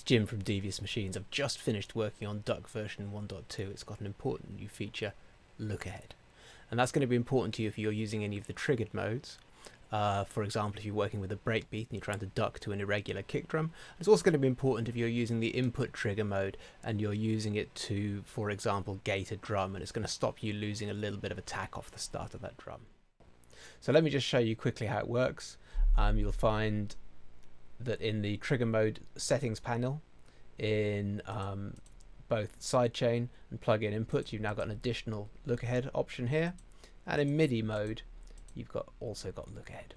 Jim from Devious Machines. I've just finished working on Duck version 1.2. It's got an important new feature, Lookahead. And that's going to be important to you if you're using any of the triggered modes. For example, if you're working with a breakbeat and you're trying to duck to an irregular kick drum. It's also going to be important if you're using the input trigger mode and you're using it to, for example, gate a drum, and it's going to stop you losing a little bit of attack off the start of that drum. So let me just show you quickly how it works. You'll find that in the trigger mode settings panel, in both sidechain and plug-in inputs, you've now got an additional Lookahead option here, and in MIDI mode you've also got Lookahead.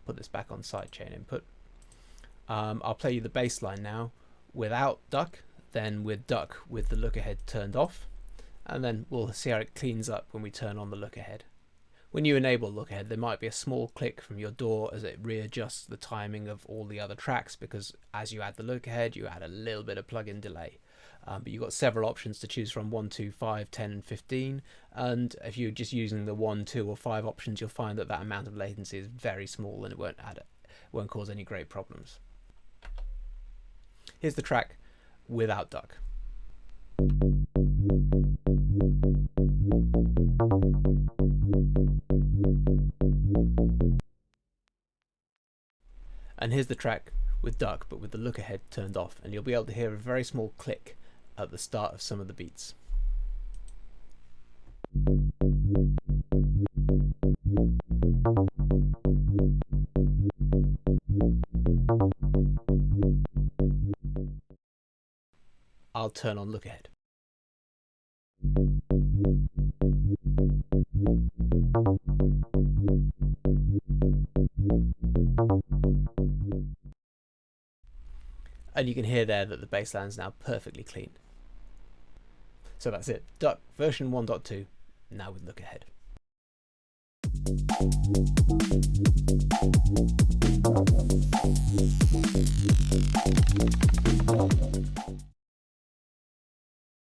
Put this back on sidechain input. I'll play you the bass line now without duck, then with duck with the Lookahead turned off, and then we'll see how it cleans up when we turn on the Lookahead. When you enable Lookahead, there might be a small click from your DAW as it readjusts the timing of all the other tracks, because as you add the Lookahead, you add a little bit of plug-in delay. But you've got several options to choose from: 1, 2, 5, 10 and 15, and if you're just using the 1, 2 or 5 options, you'll find that amount of latency is very small and it won't cause any great problems. Here's the track without duck. And here's the track with duck, but with the Lookahead turned off, and you'll be able to hear a very small click at the start of some of the beats. I'll turn on Lookahead. And you can hear there that the bass line is now perfectly clean. So that's it. Duck version 1.2, now with Lookahead.